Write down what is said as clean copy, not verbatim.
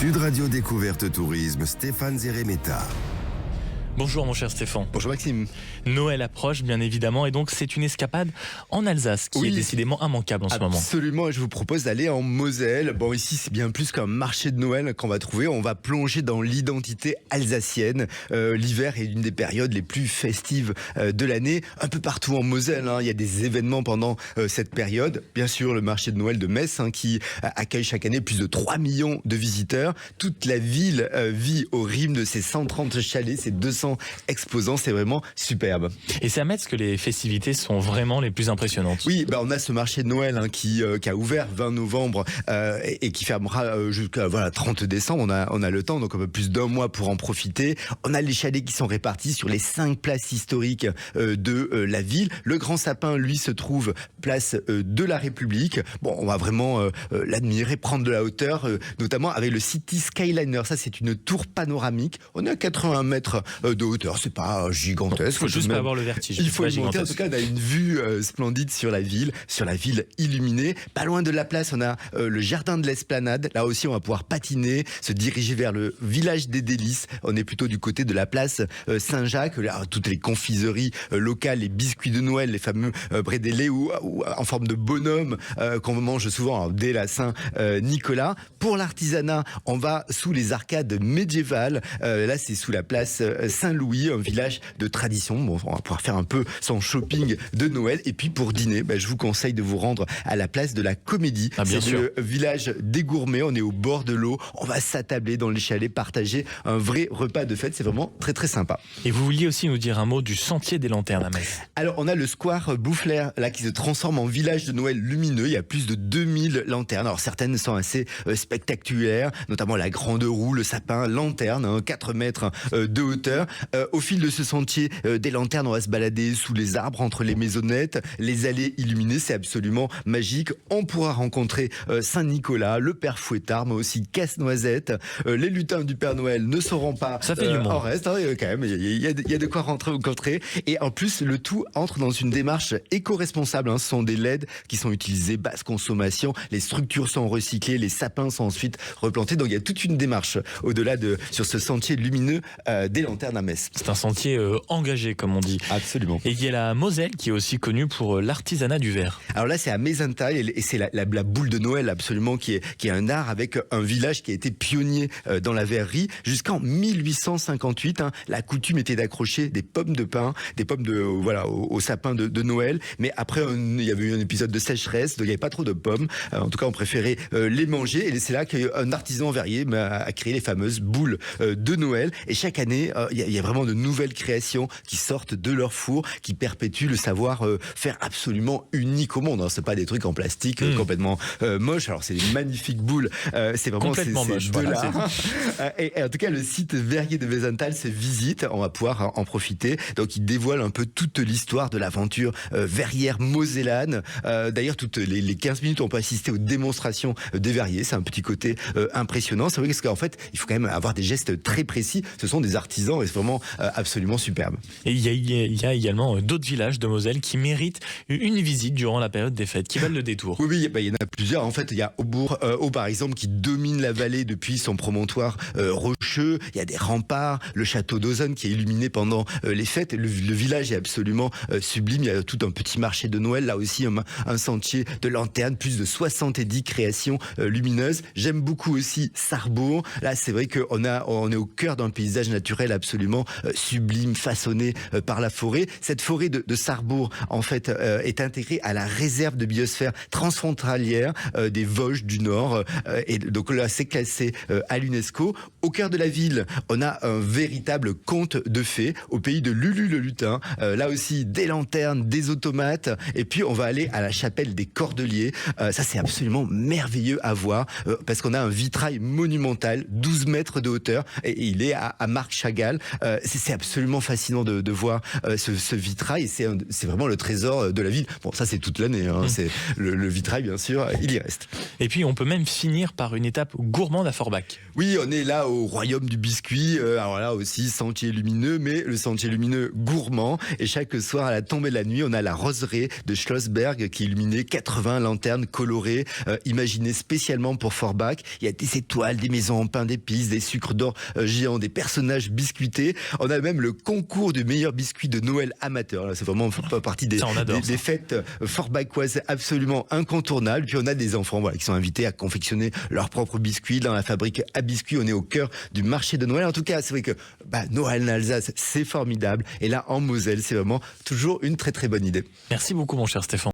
Sud Radio Découverte Tourisme, Stéphane Zeremeta. Bonjour mon cher Stéphane. Bonjour Maxime. Noël approche bien évidemment et donc c'est une escapade en Alsace qui est décidément immanquable en ce moment. Absolument, et je vous propose d'aller en Moselle. Bon, ici c'est bien plus qu'un marché de Noël qu'on va trouver. On va plonger dans l'identité alsacienne. L'hiver est une des périodes les plus festives de l'année. Un peu partout en Moselle, il y a des événements pendant cette période. Bien sûr, le marché de Noël de Metz qui accueille chaque année plus de 3 millions de visiteurs. Toute la ville vit au rythme de ces 130 chalets, ces 200 exposants, c'est vraiment superbe. Et c'est à Metz que les festivités sont vraiment les plus impressionnantes. Oui, on a ce marché de Noël qui a ouvert 20 novembre et qui fermera jusqu'à 30 décembre. On a le temps, donc un peu plus d'un mois pour en profiter. On a les chalets qui sont répartis sur les 5 places historiques de la ville. Le Grand Sapin, lui, se trouve place de la République. Bon, on va vraiment l'admirer, prendre de la hauteur, notamment avec le City Skyliner. Ça, c'est une tour panoramique. On est à 81 mètres de hauteur, c'est pas gigantesque. Il faut juste pas avoir le vertige. Il faut y monter. En tout cas, on a une vue splendide sur la ville illuminée. Pas loin de la place, on a le jardin de l'Esplanade. Là aussi, on va pouvoir patiner, se diriger vers le village des Délices. On est plutôt du côté de la place Saint-Jacques. Là, toutes les confiseries locales, les biscuits de Noël, les fameux brédélés ou en forme de bonhomme qu'on mange souvent dès la Saint-Nicolas. Pour l'artisanat, on va sous les arcades médiévales. Là, c'est sous la place Saint-Louis, un village de tradition. Bon, on va pouvoir faire un peu son shopping de Noël. Et puis pour dîner, je vous conseille de vous rendre à la place de la Comédie. C'est le village des gourmets. On est au bord de l'eau. On va s'attabler dans les chalets, partager un vrai repas de fête. C'est vraiment très très sympa. Et vous vouliez aussi nous dire un mot du sentier des lanternes à Metz. Alors on a le square Boufflers là qui se transforme en village de Noël lumineux. Il y a plus de 2000 lanternes. Alors certaines sont assez spectaculaires, notamment la grande roue, le sapin, lanterne, 4 mètres de hauteur. Au fil de ce sentier des lanternes, on va se balader sous les arbres, entre les maisonnettes, les allées illuminées, c'est absolument magique. On pourra rencontrer Saint-Nicolas, le Père Fouettard, mais aussi Casse-Noisette. Les lutins du Père Noël ne seront pas ça fait du monde. en reste, quand même, il y a de quoi rencontrer. Et en plus, le tout entre dans une démarche éco-responsable. Ce sont des LED qui sont utilisés, basse consommation, les structures sont recyclées, les sapins sont ensuite replantés. Donc il y a toute une démarche au-delà sur ce sentier lumineux des lanternes à Metz. C'est un sentier engagé, comme on dit. Absolument. Et il y a la Moselle qui est aussi connue pour l'artisanat du verre. Alors là, c'est à Mézental et c'est la boule de Noël absolument qui est un art avec un village qui a été pionnier dans la verrerie jusqu'en 1858. La coutume était d'accrocher des pommes de pin, des pommes au sapin de Noël. Mais après, il y avait eu un épisode de sécheresse, donc il n'y avait pas trop de pommes. En tout cas, on préférait les manger. Et c'est là qu'un artisan verrier a créé les fameuses boules de Noël. Et chaque année, il y a vraiment de nouvelles créations qui sortent de leur four, qui perpétuent le savoir-faire absolument unique au monde. C'est pas des trucs en plastique complètement moches. Alors c'est des magnifiques boules. C'est vraiment complètement moche. Et en tout cas, le site verrier de Mézental se visite. On va pouvoir en profiter. Donc il dévoile un peu toute l'histoire de l'aventure verrière mosellane. D'ailleurs, toutes les 15 minutes, on peut assister aux démonstrations des verriers. C'est un petit côté impressionnant. C'est vrai parce qu'en fait, il faut quand même avoir des gestes très précis. Ce sont des artisans et c'est vraiment absolument superbe. Et il y a également d'autres villages de Moselle qui méritent une visite durant la période des fêtes, qui valent le détour. Oui, il y en a plusieurs. En fait, il y a Aubourg, par exemple, qui domine la vallée depuis son promontoire rocheux. Il y a des remparts, le château d'Ozanne qui est illuminé pendant les fêtes. Le village est absolument sublime. Il y a tout un petit marché de Noël. Là aussi, un sentier de lanternes, plus de 70 créations lumineuses. J'aime beaucoup aussi Sarrebourg. Là, c'est vrai qu'on est au cœur d'un paysage naturel absolument sublime, façonné par la forêt. Cette forêt de Sarrebourg, en fait, est intégrée à la réserve de biosphère transfrontalière des Vosges du Nord. Et donc là, c'est classé à l'UNESCO. Au cœur de la ville, on a un véritable conte de fées au pays de Lulu le lutin. Là aussi, des lanternes, des automates. Et puis, on va aller à la chapelle des Cordeliers. Ça, c'est absolument merveilleux à voir parce qu'on a un vitrail monumental, 12 mètres de hauteur. Et il est à Marc Chagall. C'est absolument fascinant de voir ce vitrail. C'est vraiment le trésor de la ville. Bon, ça c'est toute l'année. C'est le vitrail, bien sûr, il y reste. Et puis on peut même finir par une étape gourmande à Forbach. Oui, on est là au royaume du biscuit. Alors là aussi, sentier lumineux, mais le sentier lumineux gourmand. Et chaque soir, à la tombée de la nuit, on a la roseraie de Schlossberg qui est illuminée 80 lanternes colorées, imaginées spécialement pour Forbach. Il y a des étoiles, des maisons en pain d'épices, des sucres d'or géants, des personnages biscuités. On a même le concours du meilleur biscuit de Noël amateur. Là, c'est vraiment partie des fêtes forbachoises absolument incontournables. Puis on a des enfants qui sont invités à confectionner leurs propres biscuits dans la fabrique à biscuits. On est au cœur du marché de Noël. En tout cas, c'est vrai que Noël en Alsace, c'est formidable. Et là, en Moselle, c'est vraiment toujours une très très bonne idée. Merci beaucoup mon cher Stéphane.